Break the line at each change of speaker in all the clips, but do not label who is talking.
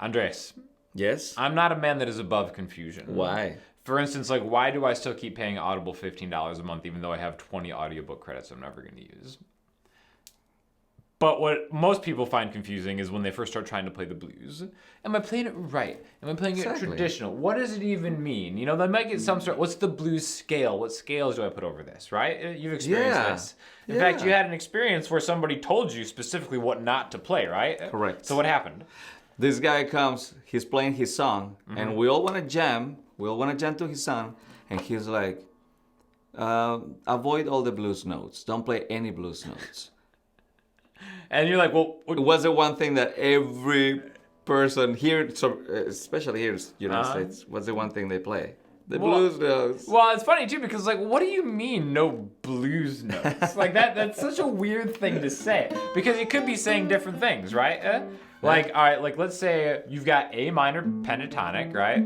Andres.
Yes?
I'm not a man that is above confusion.
Why?
For instance, like, why do I still keep paying Audible $15 a month even though I have 20 audiobook credits I'm never going to use? But what most people find confusing is when they first start trying to play the blues. Am I playing it right? Am I playing it traditional? What does it even mean? You know, they might get some sort. What's the blues scale? What scales do I put over this? Right? You've experienced this. In fact, you had an experience where somebody told you specifically what not to play, right?
Correct.
So what happened?
This guy comes. He's playing his song, and we all want to jam. We all want to jam to his song, and he's like, "Avoid all the blues notes. Don't play any blues notes."
And you're like, well,
it was the one thing that every person here, so especially here in the United States, was the one thing they play. The blues notes.
Well, it's funny too because like, what do you mean no blues notes? Like that's such a weird thing to say because you could be saying different things, right? Like, all right, like let's say you've got A minor pentatonic, right?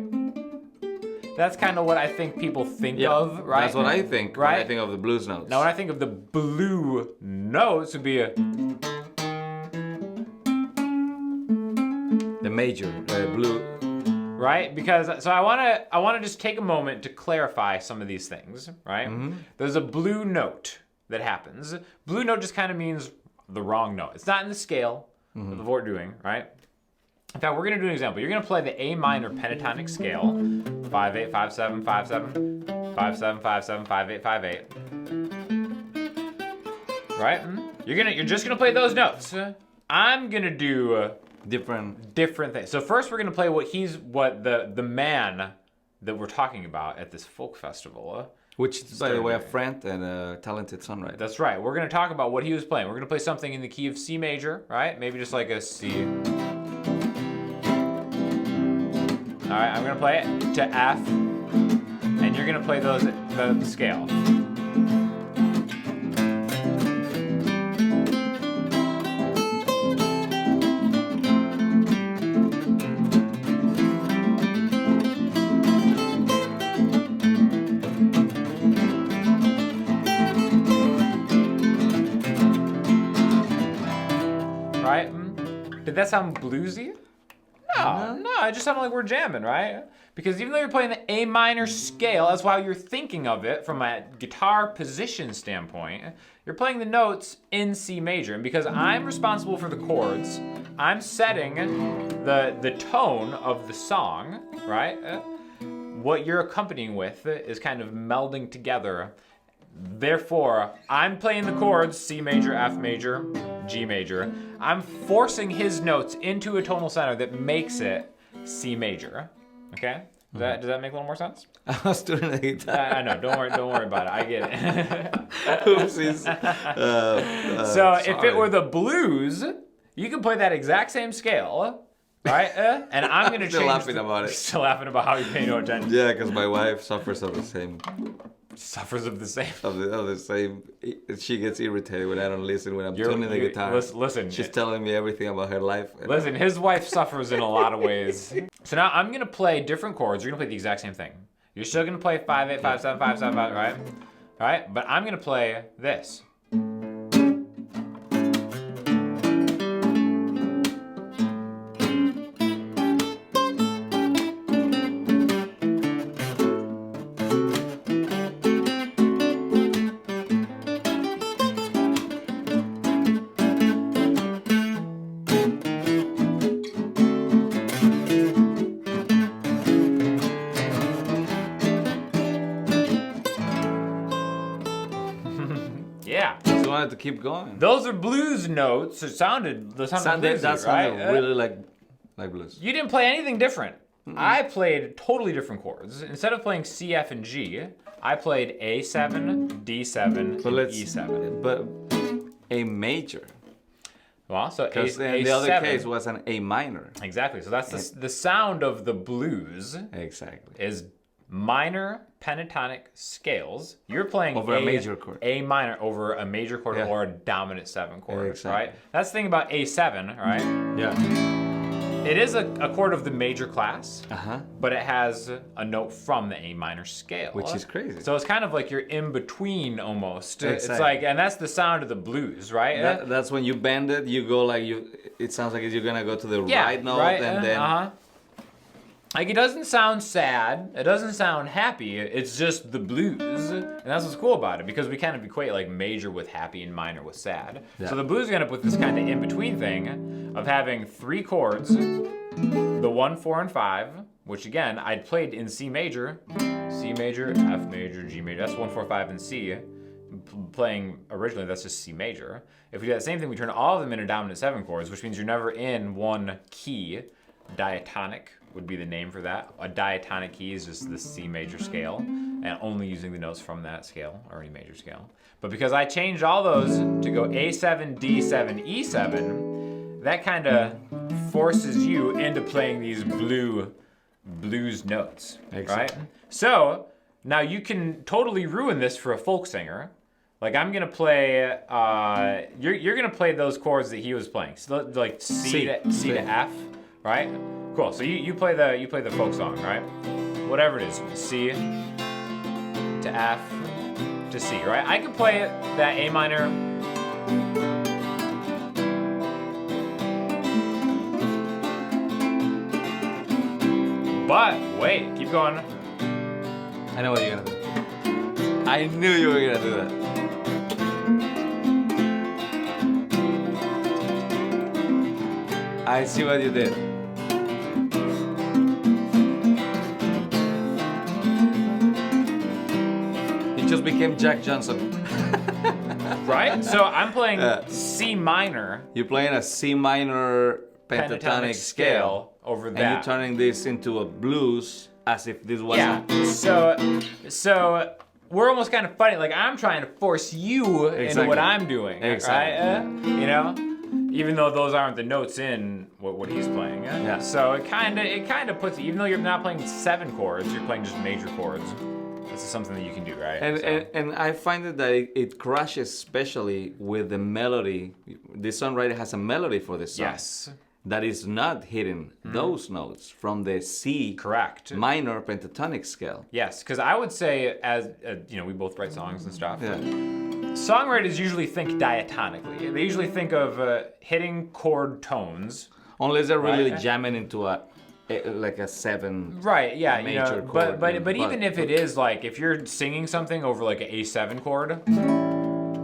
That's kind of what I think people think of, right?
That's what I think when I think of the blues notes.
Now, when I think of the blue notes, would be
the major blue,
right? Because so I wanna just take a moment to clarify some of these things, right? There's a blue note that happens. Blue note just kind of means the wrong note. It's not in the scale of what we're doing, right? In fact, we're gonna do an example. You're gonna play the A minor pentatonic scale, 5/8, 5/7, 5/7, 5/7, 5/7, 5/8, 5/8. Right? You're just gonna play those notes. I'm gonna do different things. So first, we're gonna play what the man that we're talking about at this folk festival.
Which is, by the way, a friend and a talented songwriter.
That's right. We're gonna talk about what he was playing. We're gonna play something in the key of C major, right? Maybe just like a C. All right, I'm gonna play it to F, and you're gonna play the scale. Right? Did that sound bluesy? No, it just sounded like we're jamming, right? Because even though you're playing the A minor scale, that's why you're thinking of it from a guitar position standpoint. You're playing the notes in C major, and because I'm responsible for the chords, I'm setting the tone of the song, right? What you're accompanying with is kind of melding together. Therefore, I'm playing the chords C major, F major, G major. I'm forcing his notes into a tonal center that makes it C major. Okay? Does that make a little more sense?
I was doing the guitar.
I know. Don't worry about it. I get it.
Oopsies.
So if it were the blues, you can play that exact same scale, right? And I'm gonna
still laughing about it.
Still laughing about how you pay no attention.
Yeah, because my wife suffers of the same.
Suffers of the same.
Of the same. She gets irritated when I don't listen when I'm tuning the guitar.
Listen.
She's telling me everything about her life.
Listen, his wife suffers in a lot of ways. So now I'm gonna play different chords. You're gonna play the exact same thing. You're still gonna play 5/8, 5/7, 5/7, 5, right? All right, but I'm gonna play this. Yeah.
So I wanted to keep going.
Those are blues notes. It sounded bluesy,
that sounded
right?
really like blues.
You didn't play anything different. I played totally different chords. Instead of playing C, F, and G, I played A7, D7, and E7.
But A major.
Well, so
Because
A7.
the other case was an A minor.
Exactly. So that's the sound of the blues.
Exactly.
Is minor pentatonic scales. You're playing
over a major chord.
A minor over a major chord or a dominant 7 chord,
exactly.
right? That's the thing about A7, right?
Yeah.
It is a chord of the major class,
Uh-huh.
but it has a note from the A minor scale.
Which is crazy.
So it's kind of like you're in between almost. It's
Exactly.
like, and that's the sound of the blues, right?
That's when you bend it, you go like it sounds like you're gonna go to the right note and then
like it doesn't sound sad, it doesn't sound happy, it's just the blues. And that's what's cool about it, because we kind of equate like major with happy and minor with sad.
Yeah.
So the blues end up with this kind of in-between thing of having 3 chords, the 1, 4, and 5, which again, I'd played in C major, F major, G major, that's 1, 4, 5, and C. Playing originally, that's just C major. If we do that same thing, we turn all of them into dominant 7 chords, which means you're never in one key. Diatonic would be the name for that. A diatonic key is just the C major scale, and only using the notes from that scale, or any major scale. But because I changed all those to go A7, D7, E7, that kind of forces you into playing these blues notes, right? So now you can totally ruin this for a folk singer. Like I'm gonna play, you're gonna play those chords that he was playing, so like C to F, right? Cool. So you play the folk song, right? Whatever it is, C to F to C, right? I can play that A minor. But wait, keep going.
I know what you're gonna do. I knew you were gonna do that. I see what you did. You just became Jack Johnson.
Right? So I'm playing C minor.
You're playing a C minor pentatonic scale
over that.
and you're turning this into a blues as if this was
So we're almost kind of funny. Like I'm trying to force you into what I'm doing, right? You know, even though those aren't the notes in what he's playing.
Yeah.
So it kind of puts, even though you're not playing 7 chords, you're playing just major chords. This is something that you can do, right?
And I find that it crashes especially with the melody. The songwriter has a melody for this song.
Yes.
That is not hitting those notes from the C minor pentatonic scale.
Yes, because I would say, as you know, we both write songs and stuff.
Yeah.
Songwriters usually think diatonically. They usually think of hitting chord tones.
Unless they're really jamming into like a 7
right, yeah,
major chord.
But even if it is like, if you're singing something over like an A7 chord,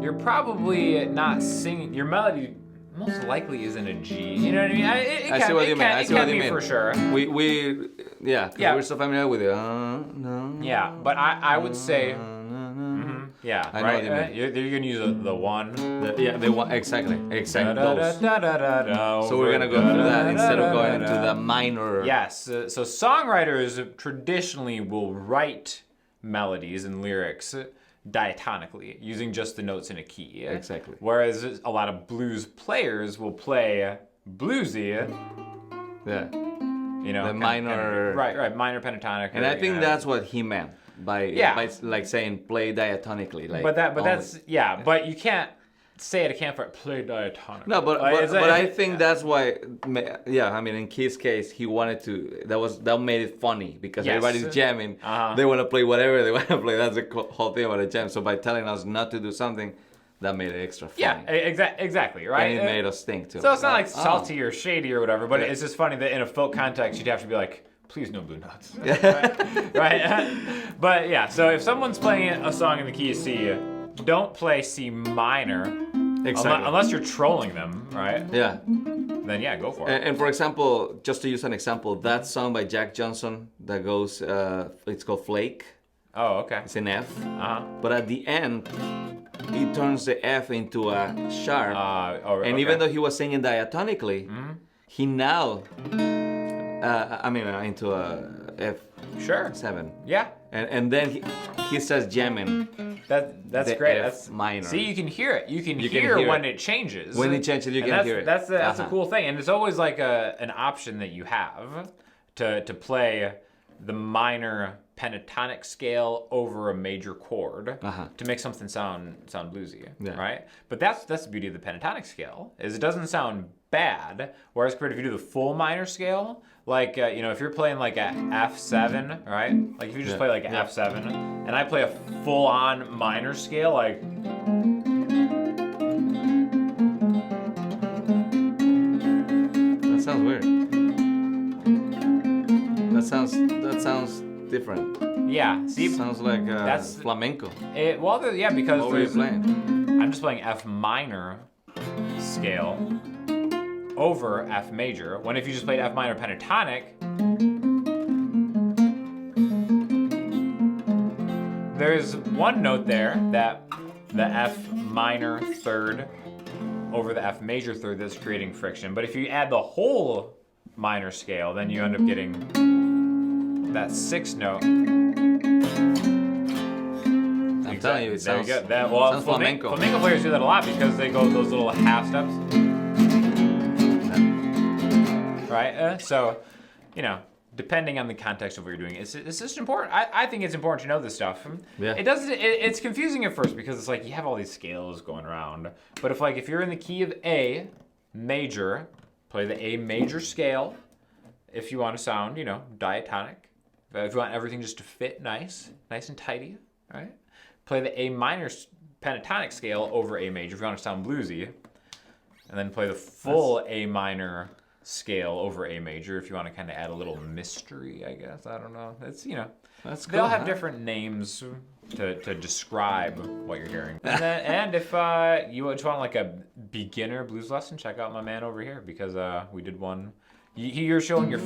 you're probably not singing, your melody most likely isn't a G. You know what I mean?
I see what you mean. I see what you mean.
For sure.
We're so familiar with it. No.
Yeah, but I would say, yeah,
I know
right?
what you mean.
You're gonna use the 1.
The one, exactly. Those.
So
So we're gonna go through that instead of going into the minor.
Yes, so songwriters traditionally will write melodies and lyrics diatonically, using just the notes in a key.
Exactly.
Whereas a lot of blues players will play bluesy.
Yeah.
You know,
the minor.
Right, minor pentatonic.
And I think that's what he meant by like saying play diatonically. Like,
but you can't say it. I can't play diatonic.
No, but I think that's why. Yeah, I mean, in Keith's case, he wanted to. That made it funny because everybody's jamming. They want to play whatever they want to play. That's the whole thing about a jam. So by telling us not to do something, that made it extra funny.
Yeah, exactly, right?
And it made us think too.
So it's not like salty or shady or whatever, but it's just funny that in a folk context, you'd have to be like, please no blue notes. right? But yeah, so if someone's playing a song in the key of C, don't play C minor.
Exactly.
Unless you're trolling them, right?
Yeah.
Then yeah, go for it.
And for example, just to use an example, that song by Jack Johnson that goes, it's called Flake.
Oh, okay.
It's in F. But at the end, he turns the F into a sharp. And even though he was singing diatonically, he now, into a F.
Sure.
7.
Yeah.
And then he starts jamming.
That's great.
F minor.
See, you can hear it. You can hear when it changes.
When it changes, you can hear it.
That's a cool thing, and it's always like an option that you have to play the minor pentatonic scale over a major chord to make something sound bluesy, right? But that's the beauty of the pentatonic scale, is it doesn't sound bad. Whereas compared if you do the full minor scale, like you know, if you're playing like a F7, right? Like if you just play like an F7, and I play a full-on minor scale, like.
That sounds weird. That sounds different.
Yeah, see,
sounds like
that's
flamenco.
Yeah, because
what were you playing?
I'm just playing F minor scale over F major. When if you just played F minor pentatonic, there's one note there that the F minor third over the F major third that's creating friction. But if you add the whole minor scale, then you end up getting that sixth note.
I'm telling you, it sounds,
there you go. Sounds
flamenco.
Flamenco players do that a lot because they go those little half steps. Right? So, you know, depending on the context of what you're doing, it's just important. I think it's important to know this stuff.
Yeah.
It's confusing at first because it's like you have all these scales going around. But if you're in the key of A major, play the A major scale. If you want to sound, you know, diatonic. If you want everything just to fit nice and tidy, right? Play the A minor pentatonic scale over A major if you want to sound bluesy. And then play the full A minor scale over A major if you want to kind of add a little mystery, I guess. I don't know. It's, you know,
that's cool,
they'll have different names to describe what you're hearing. And if you just want like a beginner blues lesson, check out my man over here because we did one. You're showing your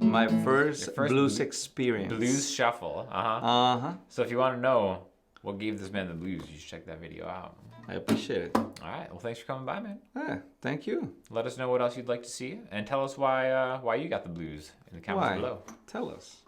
my first blues experience.
Blues shuffle. So if you want to know what gave this man the blues, you should check that video out.
I appreciate it.
All right. Well, thanks for coming by, man.
Yeah, thank you.
Let us know what else you'd like to see, and tell us why you got the blues in the comments below.
Tell us.